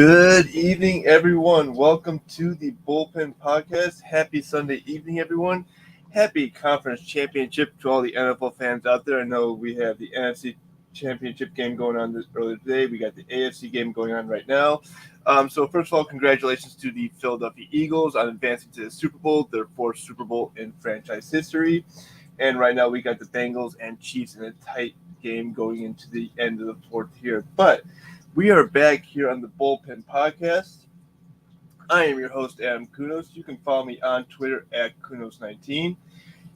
Good evening, everyone. Welcome to the Bullpen Podcast. Happy Sunday evening, everyone. Happy Conference Championship to all the NFL fans out there. I know we have the NFC Championship game going on earlier today. We got the AFC game going on right now. So first of all, congratulations to the Philadelphia Eagles on advancing to the Super Bowl, their fourth Super Bowl in franchise history. And right now we got the Bengals and Chiefs in a tight game going into the end of the fourth here. But we are back here on the Bullpen Podcast. I am your host, Adam Kunos. You can follow me on Twitter at Kunos19.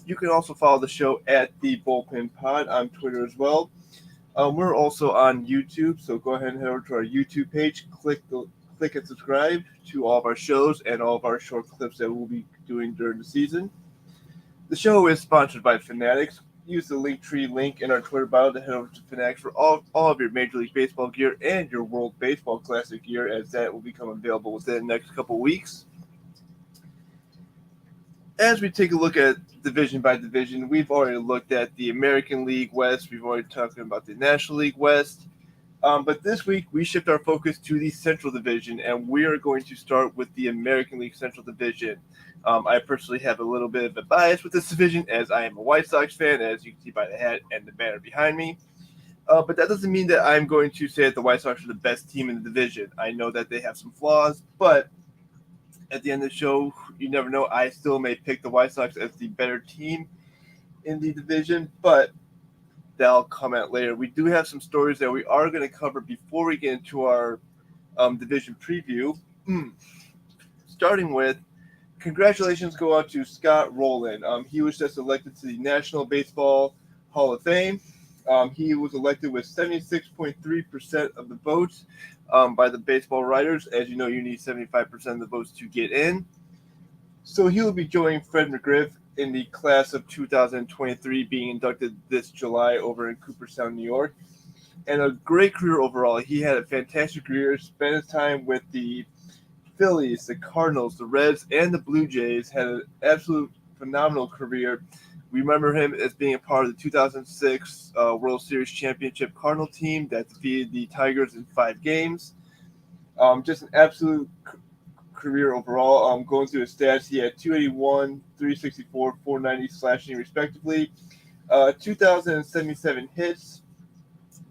You can also follow the show at the Bullpen Pod on Twitter as well. We're also on YouTube, so go ahead and head over to our YouTube page. Click and subscribe to all of our shows and all of our short clips that we'll be doing during the season. The show is sponsored by Fanatics. Use the Linktree link in our Twitter bio to head over to Fanatics for all of your Major League Baseball gear and your World Baseball Classic gear, as that will become available within the next couple weeks. As we take a look at division by division, we've already looked at the American League West. We've already talked about the National League West. But this week, we shift our focus to the Central Division, and we are going to start with the American League Central Division. I personally have a little bit of a bias with this division, as I am a White Sox fan, as you can see by the hat and the banner behind me. But that doesn't mean that I'm going to say that the White Sox are the best team in the division. I know that they have some flaws, but at the end of the show, you never know. I still may pick the White Sox as the better team in the division, but that'll come out later. We do have some stories that we are going to cover before we get into our division preview. Starting with, congratulations go out to Scott Rowland. He was just elected to the National Baseball Hall of Fame. He was elected with 76.3% of the votes by the baseball writers. As you know, you need 75% of the votes to get in. So he will be joining Fred McGriff in the class of 2023, being inducted this July over in Cooperstown, New York. And a great career overall. He had a fantastic career, spent his time with the Phillies, the Cardinals, the Reds, and the Blue Jays. Had an absolute phenomenal career. We remember him as being a part of the 2006 World Series Championship Cardinal team that defeated the Tigers in 5 games. Just an absolute career overall. Going through his stats, he had 281, 364, 490 slashing respectively. 2,077 hits.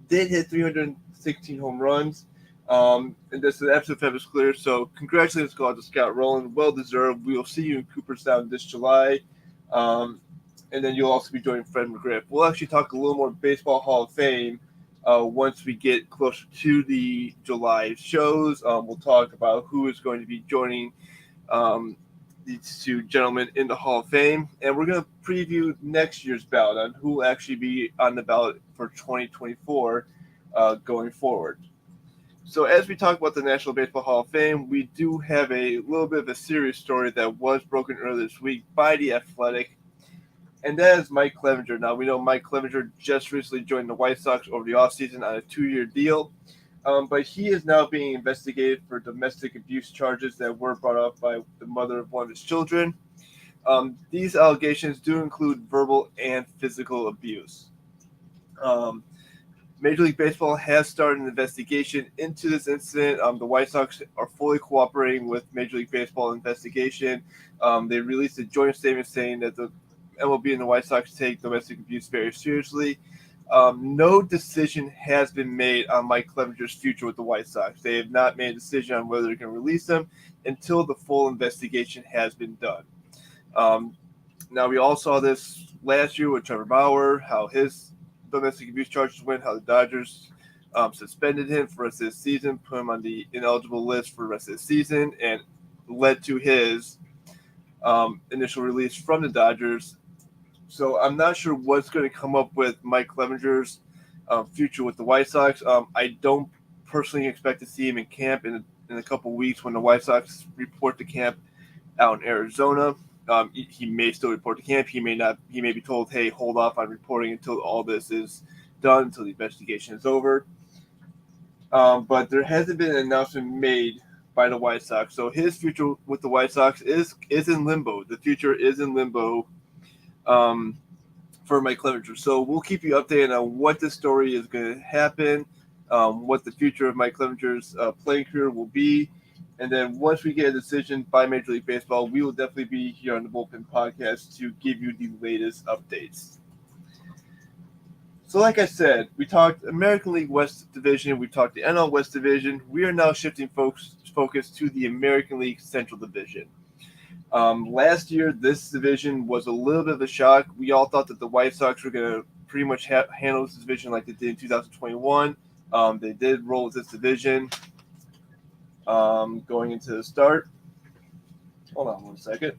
Did hit 316 home runs. And that's an absolute fabulous career. So congratulations go out to Scott Rowland. Well deserved. We will see you in Cooperstown this July. And then you'll also be joining Fred McGriff. We'll actually talk a little more Baseball Hall of Fame once we get closer to the July shows. We'll talk about who is going to be joining these two gentlemen in the Hall of Fame. And we're going to preview next year's ballot on who will actually be on the ballot for 2024 going forward. So as we talk about the National Baseball Hall of Fame, we do have a little bit of a serious story that was broken earlier this week by The Athletic, and that is Mike Clevinger. Now, we know Mike Clevinger just recently joined the White Sox over the offseason on a 2-year deal, but he is now being investigated for domestic abuse charges that were brought up by the mother of one of his children. These allegations do include verbal and physical abuse. Major League Baseball has started an investigation into this incident. The White Sox are fully cooperating with Major League Baseball investigation. They released a joint statement saying that the MLB and the White Sox take domestic abuse very seriously. No decision has been made on Mike Clevinger's future with the White Sox. They have not made a decision on whether they're going to release him until the full investigation has been done. Now, we all saw this last year with Trevor Bauer, how his domestic abuse charges went, how the Dodgers suspended him for the rest of the season, put him on the ineligible list for the rest of the season, and led to his initial release from the Dodgers. So I'm not sure what's going to come up with Mike Clevinger's future with the White Sox. I don't personally expect to see him in camp in a couple weeks when the White Sox report to camp out in Arizona. He may still report to camp. He may not. He may be told, hey, hold off on reporting until all this is done, until the investigation is over. But there hasn't been an announcement made by the White Sox. So his future with the White Sox is in limbo. The future is in limbo for Mike Clevinger. So we'll keep you updated on what the story is going to happen. what the future of Mike Clevenger's playing career will be. And then once we get a decision by Major League Baseball, we will definitely be here on the Bullpen Podcast to give you the latest updates. So like I said, we talked American League West Division, we talked the NL West Division. We are now shifting focus to the American League Central Division. Last year, this division was a little bit of a shock. We all thought that the White Sox were going to pretty much handle this division like they did in 2021. They did roll with this division going into the start. Hold on one second.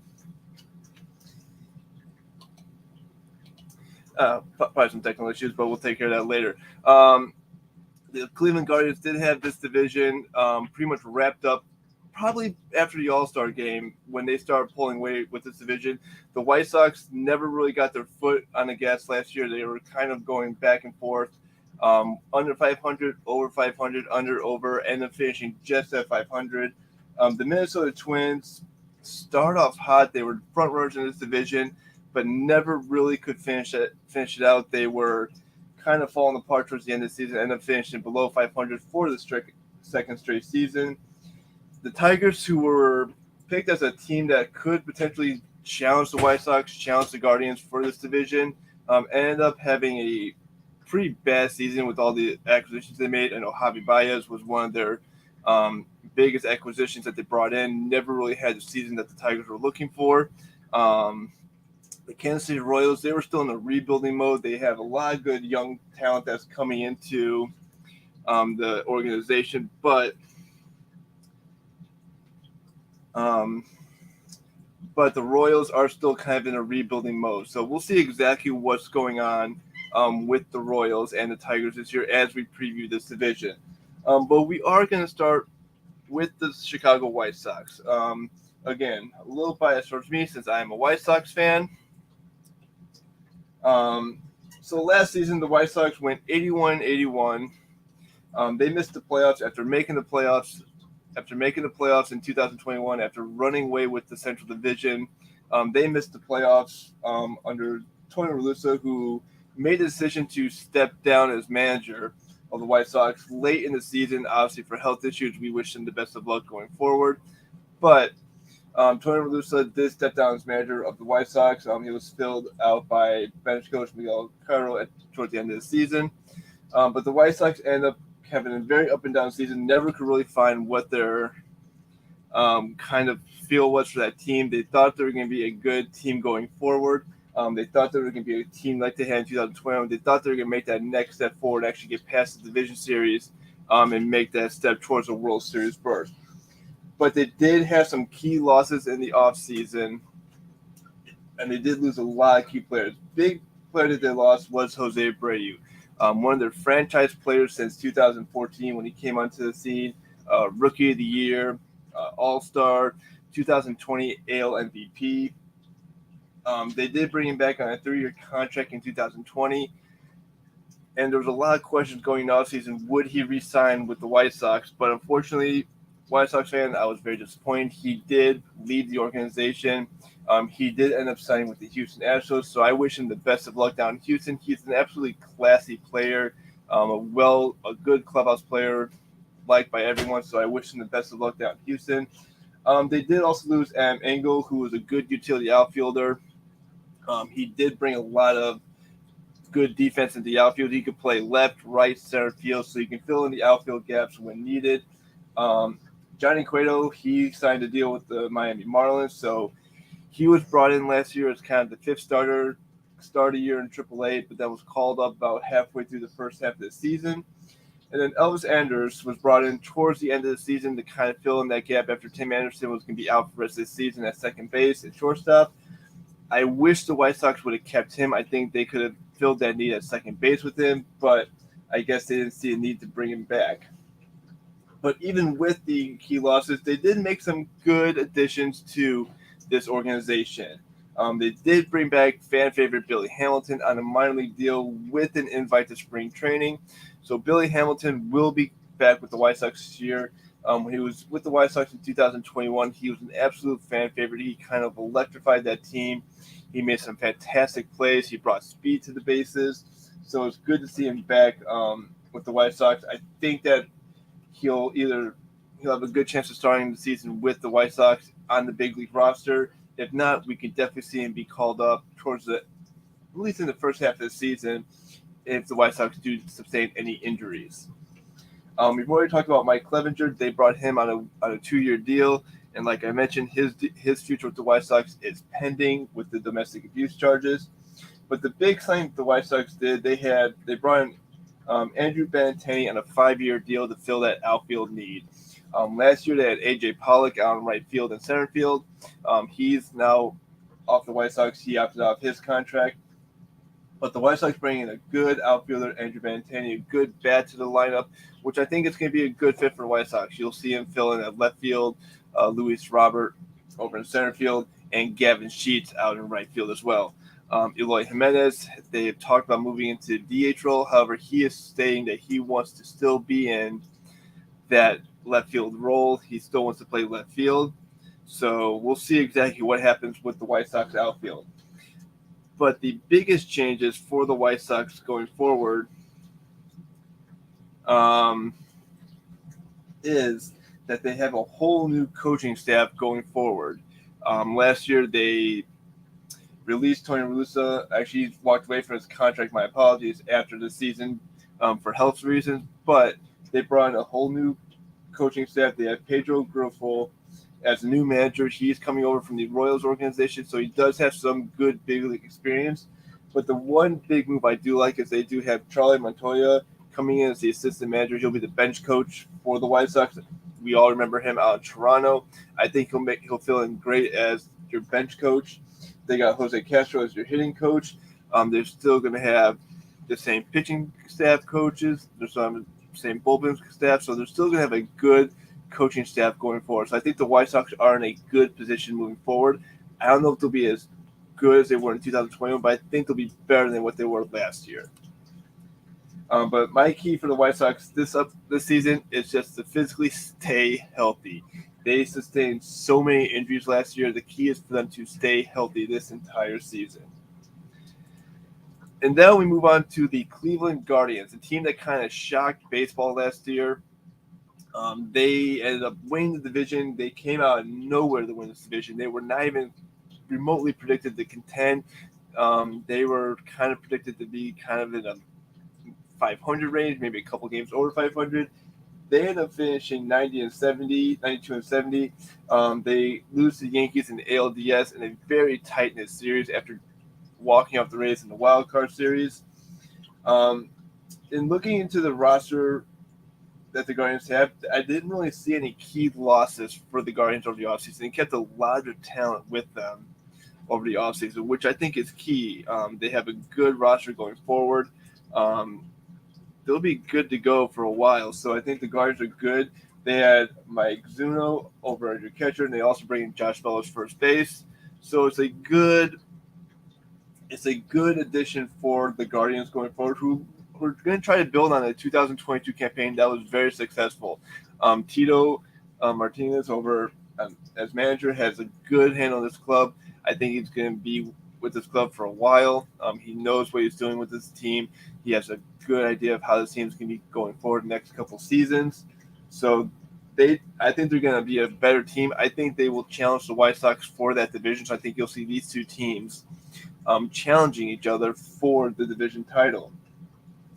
Probably some technical issues, but we'll take care of that later. The Cleveland Guardians did have this division pretty much wrapped up probably after the All-Star game when they started pulling weight with this division. The White Sox never really got their foot on the gas last year. They were kind of going back and forth, under 500, over 500, under, over, and then finishing just at 500. The Minnesota Twins start off hot. They were front runners in this division, but never really could finish it out. They were kind of falling apart towards the end of the season, ended up finishing below 500 for the second straight season. The Tigers, who were picked as a team that could potentially challenge the White Sox, challenge the Guardians for this division, ended up having a pretty bad season with all the acquisitions they made. I know Javi Baez was one of their biggest acquisitions that they brought in. Never really had the season that the Tigers were looking for. The Kansas City Royals, they were still in a rebuilding mode. They have a lot of good young talent that's coming into the organization, but the Royals are still kind of in a rebuilding mode. So we'll see exactly what's going on with the Royals and the Tigers this year as we preview this division. But we are going to start with the Chicago White Sox. Again, a little bias towards me since I am a White Sox fan. So last season, the White Sox went 81-81. They missed the playoffs after making the playoffs in 2021, after running away with the Central Division. They missed the playoffs under Tony La Russa, who made the decision to step down as manager of the White Sox late in the season, obviously for health issues. We wish him the best of luck going forward. But Tony La Russa did step down as manager of the White Sox. He was filled out by bench coach Miguel Cairo towards the end of the season. But the White Sox ended up having a very up and down season. Never could really find what their kind of feel was for that team. They thought they were going to be a good team going forward. They thought they were going to be a team like they had in 2021. They thought they were going to make that next step forward, actually get past the division series and make that step towards a World Series berth. But they did have some key losses in the offseason, and they did lose a lot of key players. Big player that they lost was Jose Abreu, one of their franchise players since 2014 when he came onto the scene, Rookie of the Year, All-Star, 2020 AL MVP. They did bring him back on a 3-year contract in 2020, and there was a lot of questions going into offseason. Would he re-sign with the White Sox? But unfortunately, White Sox fan, I was very disappointed. He did leave the organization. He did end up signing with the Houston Astros, so I wish him the best of luck down in Houston. He's an absolutely classy player, a good clubhouse player, liked by everyone, so I wish him the best of luck down in Houston. They did also lose Adam Engel, who was a good utility outfielder. He did bring a lot of good defense into the outfield. He could play left, right, center field, so he can fill in the outfield gaps when needed. Johnny Cueto, he signed a deal with the Miami Marlins, so he was brought in last year as kind of the fifth starter, start a year in AAA, but that was called up about halfway through the first half of the season. And then Elvis Andrus was brought in towards the end of the season to kind of fill in that gap after Tim Anderson was going to be out for the rest of the season at second base and shortstop. I wish the White Sox would have kept him. I think they could have filled that need at second base with him, but I guess they didn't see a need to bring him back. But even with the key losses, they did make some good additions to this organization. They did bring back fan favorite Billy Hamilton on a minor league deal with an invite to spring training. So Billy Hamilton will be back with the White Sox this year. When he was with the White Sox in 2021, he was an absolute fan favorite. He kind of electrified that team. He made some fantastic plays. He brought speed to the bases. So it's good to see him back with the White Sox. I think that he'll have a good chance of starting the season with the White Sox on the big league roster. If not, we could definitely see him be called up towards at least in the first half of the season if the White Sox do sustain any injuries. We've already talked about Mike Clevenger. They brought him on a 2-year deal, and like I mentioned, his future with the White Sox is pending with the domestic abuse charges. But the big thing the White Sox did, they brought in Andrew Benintendi on a 5-year deal to fill that outfield need. Last year they had A.J. Pollock out in right field and center field. He's now off the White Sox. He opted out of his contract. But the White Sox bring in a good outfielder, Andrew Benintendi, a good bat to the lineup, which I think is going to be a good fit for the White Sox. You'll see him fill in at left field, Luis Robert over in center field, and Gavin Sheets out in right field as well. Eloy Jimenez, they have talked about moving into DH role. However, he is stating that he wants to still be in that left field role. He still wants to play left field. So we'll see exactly what happens with the White Sox outfield. But the biggest changes for the White Sox going forward is that they have a whole new coaching staff going forward. Last year, they released Tony Russa. Actually, he walked away from his contract, my apologies, after the season for health reasons. But they brought in a whole new coaching staff. They have Pedro Grifol as a new manager. He's coming over from the Royals organization, so he does have some good big league experience. But the one big move I do like is they do have Charlie Montoya coming in as the assistant manager. He'll be the bench coach for the White Sox. We all remember him out in Toronto. I think he'll fill in great as your bench coach. They got Jose Castro as your hitting coach. They're still going to have the same pitching staff coaches. There's some same bullpen staff, so they're still going to have a good coaching staff going forward. So I think the White Sox are in a good position moving forward. I don't know if they'll be as good as they were in 2021, but I think they'll be better than what they were last year. But my key for the White Sox this season is just to physically stay healthy. They sustained so many injuries last year. The key is for them to stay healthy this entire season. And now we move on to the Cleveland Guardians, a team that kind of shocked baseball last year. They ended up winning the division. They came out of nowhere to win this division. They were not even remotely predicted to contend. They were kind of predicted to be kind of in a 500 range, maybe a couple games over 500. They ended up finishing 92 and 70. They lose to the Yankees in the ALDS in a very tight-knit series after walking off the Rays in the wild card series. In looking into the roster that the Guardians have, I didn't really see any key losses for the Guardians over the offseason. They kept a lot of talent with them over the offseason, which I think is key. They have a good roster going forward. They'll be good to go for a while, so I think the Guardians are good. They had Mike Zuno over as your catcher, and they also bring in Josh Bell as first base. So it's a good addition for the Guardians going forward, who we're going to try to build on a 2022 campaign that was very successful. Tito Martinez over as manager has a good handle on this club. I think he's going to be with this club for a while. He knows what he's doing with this team. He has a good idea of how this team's going to be going forward the next couple seasons. So I think they're going to be a better team. I think they will challenge the White Sox for that division. So I think you'll see these two teams challenging each other for the division title.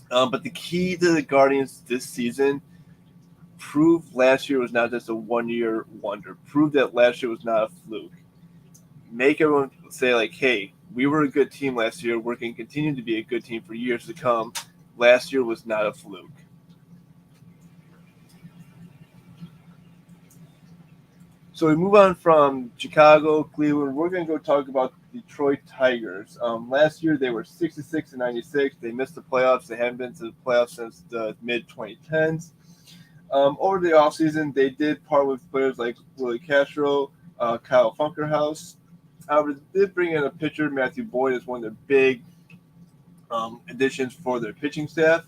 But the key to the Guardians this season, prove last year was not just a one-year wonder. Prove that last year was not a fluke. Make everyone say, like, hey, we were a good team last year. We're going to continue to be a good team for years to come. Last year was not a fluke. So we move on from Chicago, Cleveland. We're going to go talk about the Detroit Tigers. Last year they were 66 and 96. They missed the playoffs. They haven't been to the playoffs since the mid-2010s. Over the offseason, they did part with players like Willie Castro, Kyle Funkerhouse. However, they did bring in a pitcher, Matthew Boyd, as one of their big additions for their pitching staff.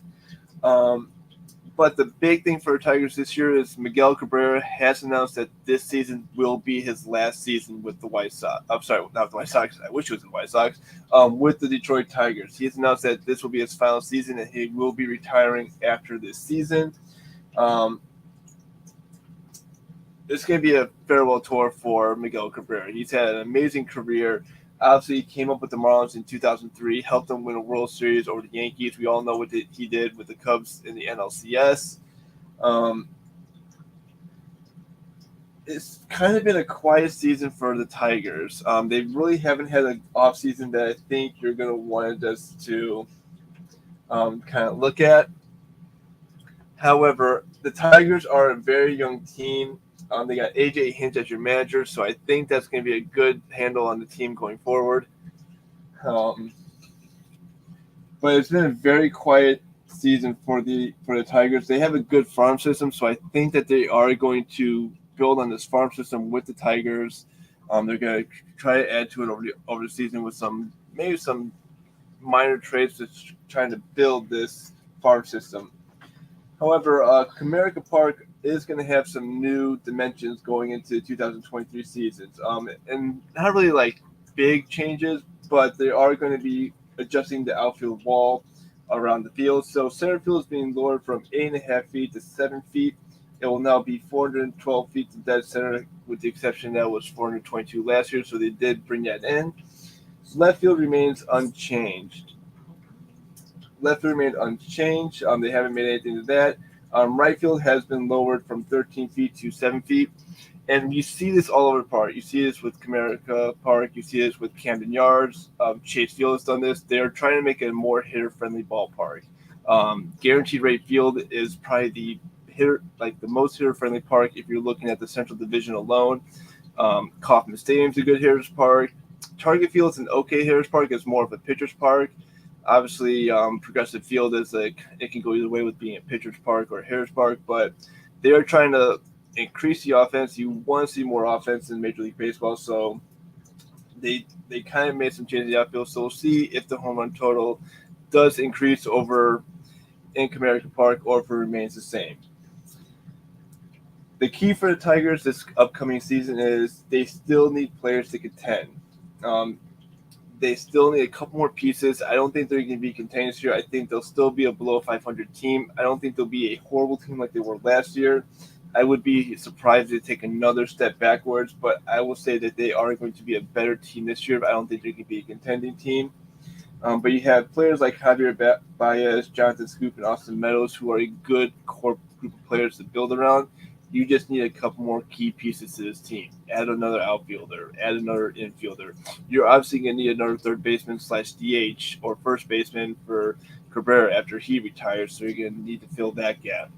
But the big thing for the Tigers this year is Miguel Cabrera has announced that this season will be his last season with the White Sox. I'm sorry, not the White Sox. I wish it was the White Sox. With the Detroit Tigers. He has announced that this will be his final season and he will be retiring after this season. It's going to be a farewell tour for Miguel Cabrera. He's had an amazing career. Obviously, he came up with the Marlins in 2003, helped them win a World Series over the Yankees. We all know what he did with the Cubs in the NLCS. It's kind of been a quiet season for the Tigers. They really haven't had an offseason that I think you're going to want us to kind of look at. However, the Tigers are a very young team. They got A.J. Hinch as your manager, so I think that's going to be a good handle on the team going forward. But it's been a very quiet season for the Tigers. They have a good farm system, so I think that they are going to build on this farm system with the Tigers. They're going to try to add to it over the season with some minor trades, just trying to build this farm system. However, Comerica Park is going to have some new dimensions going into 2023 seasons. And not really like big changes, but they are going to be adjusting the outfield wall around the field. So center field is being lowered from 8.5 feet to 7 feet. It will now be 412 feet to dead center, with the exception that was 422 last year. So they did bring that in. Left field remains unchanged. They haven't made anything to that. Right field has been lowered from 13 feet to 7 feet. And you see this all over the park. You see this with Comerica Park. You see this with Camden Yards. Chase Field has done this. They're trying to make it a more hitter-friendly ballpark. Guaranteed Rate Field is probably the most hitter-friendly park if you're looking at the Central Division alone. Kauffman Stadium's a good hitter's park. Target Field's an okay hitter's park. It's more of a pitcher's park. Obviously, Progressive Field is it can go either way with being a pitcher's park or a hitter's park, but they are trying to increase the offense. You want to see more offense in Major League Baseball, so they kind of made some changes in the outfield. So we'll see if the home run total does increase over in Comerica Park or if it remains the same. The key for the Tigers this upcoming season is they still need players to contend. They still need a couple more pieces. I don't think they're going to be contenders here. I think they'll still be a below 500 team. I don't think they'll be a horrible team like they were last year. I would be surprised if they take another step backwards, but I will say that they are going to be a better team this year. But I don't think they're going to be a contending team. But you have players like Javier Baez, Jonathan Scoop, and Austin Meadows, who are a good core group of players to build around. You just need a couple more key pieces to this team. Add another outfielder. Add another infielder. You're obviously going to need another third baseman / DH or first baseman for Cabrera after he retires, so you're going to need to fill that gap.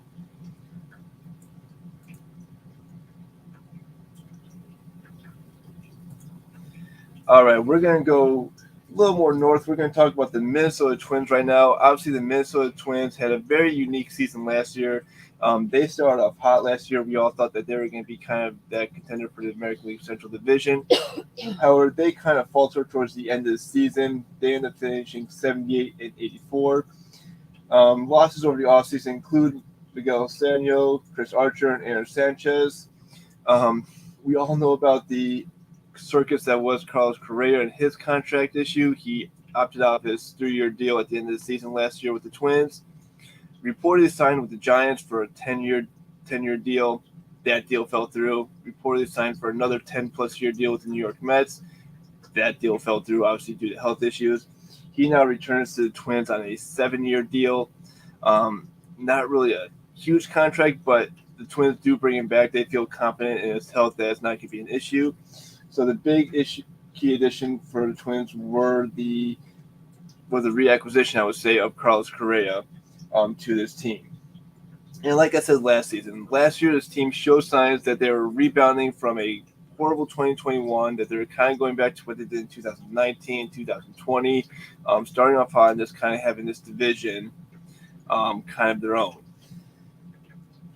All right, we're going to go a little more north. We're going to talk about the Minnesota Twins right now. Obviously, the Minnesota Twins had a very unique season last year. They started off hot last year. We all thought that they were going to be kind of that contender for the American League Central Division. However, they kind of faltered towards the end of the season. They ended up finishing 78 and 84. Losses over the offseason include Miguel Sano, Chris Archer, and Aaron Sanchez. We all know about the circus that was Carlos Correa and his contract issue. He opted out of his 3-year deal at the end of the season last year with the Twins. Reportedly signed with the Giants for a 10-year deal. That deal fell through. Reportedly signed for another 10-plus year deal with the New York Mets. That deal fell through, obviously, due to health issues. He now returns to the Twins on a 7-year deal. Not really a huge contract, but the Twins do bring him back. They feel confident in his health that it's not going to be an issue. So the big key addition for the Twins were the reacquisition, I would say, of Carlos Correa to this team. And like I said last year this team showed signs that they were rebounding from a horrible 2021, that they were kind of going back to what they did in 2019, 2020, starting off hot and just kind of having this division kind of their own.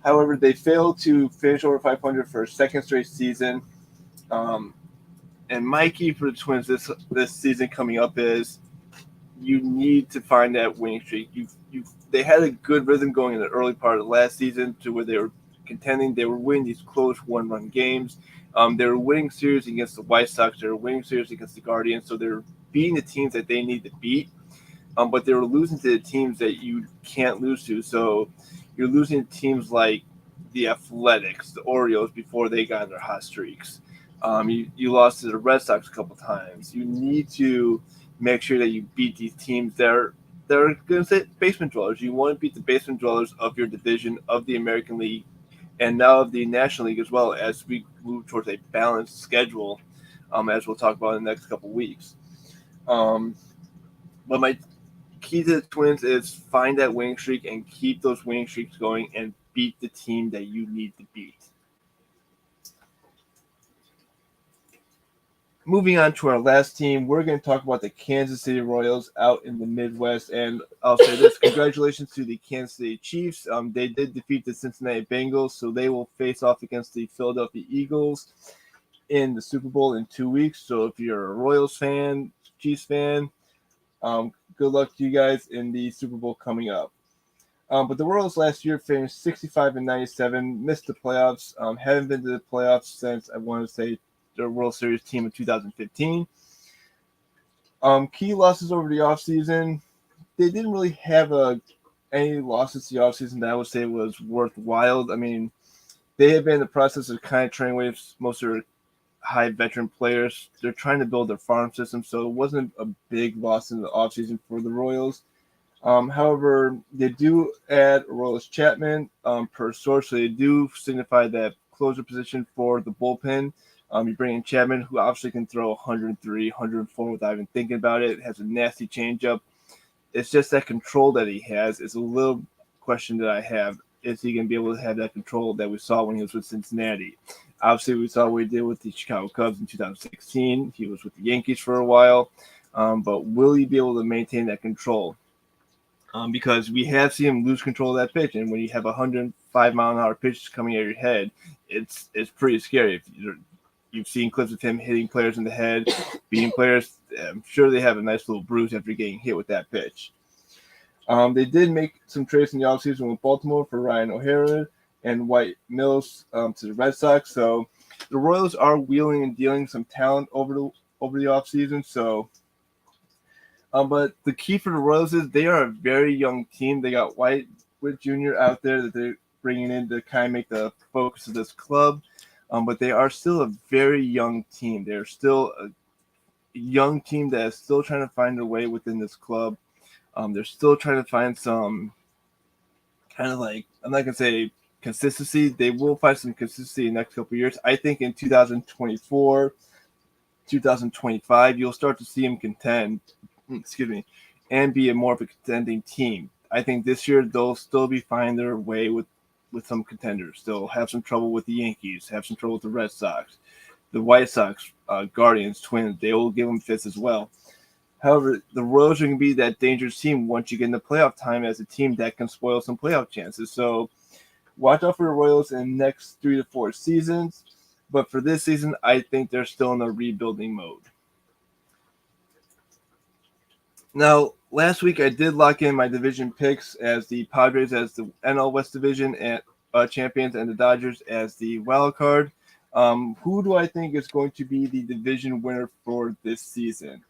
However, they failed to finish over 500 for a second straight season. And my key for the Twins this season coming up is you need to find that winning streak. They had a good rhythm going in the early part of last season to where they were contending. They were winning these close one-run games. They were winning series against the White Sox. They were winning series against the Guardians. So they're beating the teams that they need to beat. But they were losing to the teams that you can't lose to. So you're losing to teams like the Athletics, the Orioles before they got their hot streaks. You lost to the Red Sox a couple times. You need to make sure that you beat these teams they're going to say basement dwellers. You want to beat the basement dwellers of your division, of the American League, and now of the National League as well, as we move towards a balanced schedule, as we'll talk about in the next couple weeks. But my key to the Twins is find that winning streak and keep those winning streaks going and beat the team that you need to beat. Moving on to our last team, we're going to talk about the Kansas City Royals out in the Midwest. And I'll say this, congratulations to the Kansas City Chiefs. They did defeat the Cincinnati Bengals, so they will face off against the Philadelphia Eagles in the Super Bowl in 2 weeks. So if you're a Royals fan, Chiefs fan, good luck to you guys in the Super Bowl coming up. But the Royals last year finished 65-97, missed the playoffs, haven't been to the playoffs since, I want to say, the World Series team of 2015. Key losses over the offseason. They didn't really have any losses the offseason that I would say was worthwhile. I mean, they have been in the process of kind of training with most of their high veteran players. They're trying to build their farm system, so it wasn't a big loss in the offseason for the Royals. However, they do add Royals Chapman per source, so they do signify that closer position for the bullpen. You bring in Chapman, who obviously can throw 103, 104 without even thinking about it. Has a nasty changeup. It's just that control that he has. It's a little question that I have. Is he going to be able to have that control that we saw when he was with Cincinnati? Obviously, we saw what he did with the Chicago Cubs in 2016. He was with the Yankees for a while. But will he be able to maintain that control? Because we have seen him lose control of that pitch. And when you have 105-mile-an-hour pitch coming at your head, it's pretty scary. If you've seen clips of him hitting players in the head, beating players. I'm sure they have a nice little bruise after getting hit with that pitch. They did make some trades in the offseason with Baltimore for Ryan O'Hara and White Mills to the Red Sox. So the Royals are wheeling and dealing some talent over the offseason. So, but the key for the Royals is they are a very young team. They got White Jr. out there that they're bringing in to kind of make the focus of this club. But they are still a very young team. They're still a young team that is still trying to find their way within this club. They're still trying to find some kind of like, I'm not going to say consistency. They will find some consistency in the next couple of years. I think in 2024, 2025, you'll start to see them contend, and be a more of a contending team. I think this year they'll still be finding their way with some contenders. They'll have some trouble with the Yankees, have some trouble with the Red Sox, the White Sox, Guardians, Twins. They will give them fits as well. However, the Royals are going to be that dangerous team once you get into playoff time as a team that can spoil some playoff chances. So watch out for the Royals in the next 3 to 4 seasons. But for this season, I think they're still in a rebuilding mode. Now, last week I did lock in my division picks as the Padres as the NL West Division and champions and the Dodgers as the wild card. Who do I think is going to be the division winner for this season?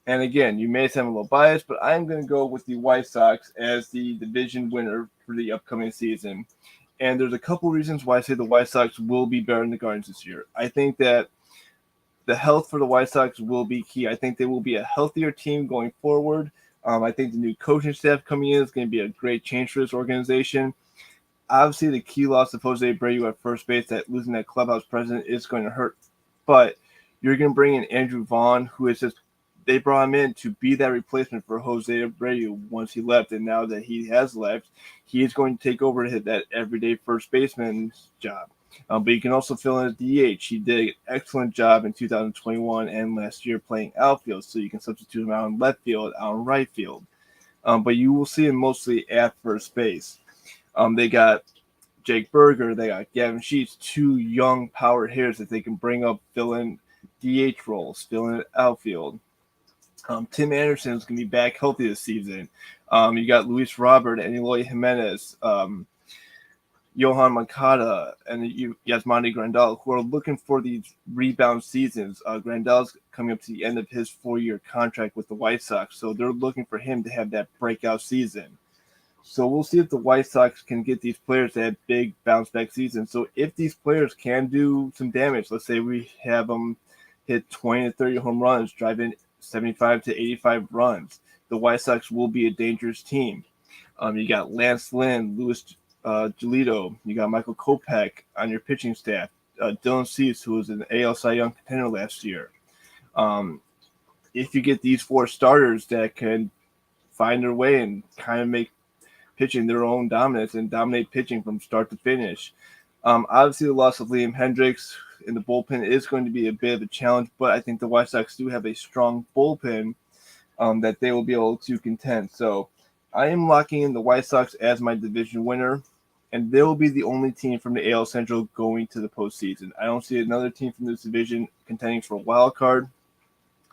And again, you may sound a little biased, but I'm going to go with the White Sox as the division winner for the upcoming season. And there's a couple reasons why I say the White Sox will be better than the Guardians this year. I think that the health for the White Sox will be key. I think they will be a healthier team going forward. I think the new coaching staff coming in is going to be a great change for this organization. Obviously, the key loss of Jose Abreu at first base, that losing that clubhouse president, is going to hurt. But you're going to bring in Andrew Vaughn, who is just – they brought him in to be that replacement for Jose Abreu once he left. And now that he has left, he is going to take over to hit that everyday first baseman's job. But you can also fill in as DH. He did an excellent job in 2021 and last year playing outfield, so you can substitute him out in left field, out in right field. But you will see him mostly at first base. They got Jake Berger, they got Gavin Sheets, 2 young power hitters that they can bring up, fill in DH roles, fill in outfield. Tim Anderson is going to be back healthy this season. You got Luis Robert and Eloy Jimenez, Johan Moncada, and Yasmani Grandal, who are looking for these rebound seasons. Grandal's coming up to the end of his 4-year contract with the White Sox, so they're looking for him to have that breakout season. So we'll see if the White Sox can get these players to have big bounce-back seasons. So if these players can do some damage, let's say we have them hit 20 to 30 home runs, drive in 75 to 85 runs, the White Sox will be a dangerous team. You got Lance Lynn, Luis Giolito, you got Michael Kopech on your pitching staff, Dylan Cease, who was an AL Cy Young contender last year. If you get these 4 starters that can find their way and kind of make pitching their own dominance and dominate pitching from start to finish. Obviously, the loss of Liam Hendricks in the bullpen is going to be a bit of a challenge, but I think the White Sox do have a strong bullpen that they will be able to contend. So I am locking in the White Sox as my division winner, and they will be the only team from the AL Central going to the postseason. I don't see another team from this division contending for a wild card.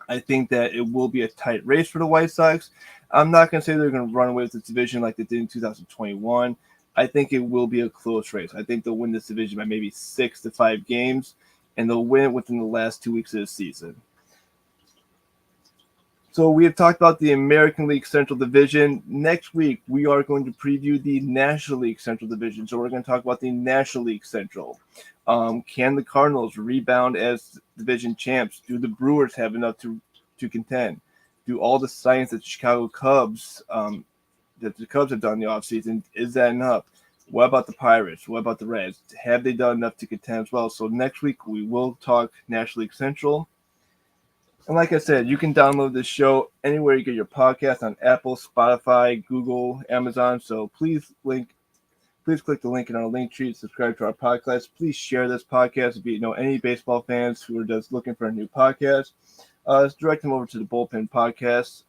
I think that it will be a tight race for the White Sox. I'm not going to say they're going to run away with this division like they did in 2021. I think it will be a close race. I think they'll win this division by maybe 6 to 5 games, and they'll win it within the last 2 weeks of the season. So we have talked about the American League Central Division. Next week, we are going to preview the National League Central Division. So we're going to talk about the National League Central. Can the Cardinals rebound as division champs? Do the Brewers have enough to contend? Do all the signs that the Chicago Cubs have done in the offseason, is that enough? What about the Pirates? What about the Reds? Have they done enough to contend as well? So next week, we will talk National League Central. And like I said, you can download this show anywhere you get your podcast, on Apple, Spotify, Google, Amazon. So please click the link in our link tree to subscribe to our podcast. Please share this podcast if you know any baseball fans who are just looking for a new podcast. Direct them over to the Bullpen Podcast.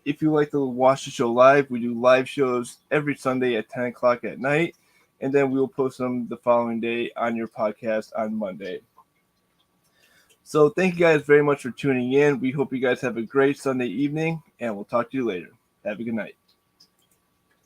If you like to watch the show live, we do live shows every Sunday at 10 o'clock at night, and then we will post them the following day on your podcast on Monday. So thank you guys very much for tuning in. We hope you guys have a great Sunday evening, and we'll talk to you later. Have a good night.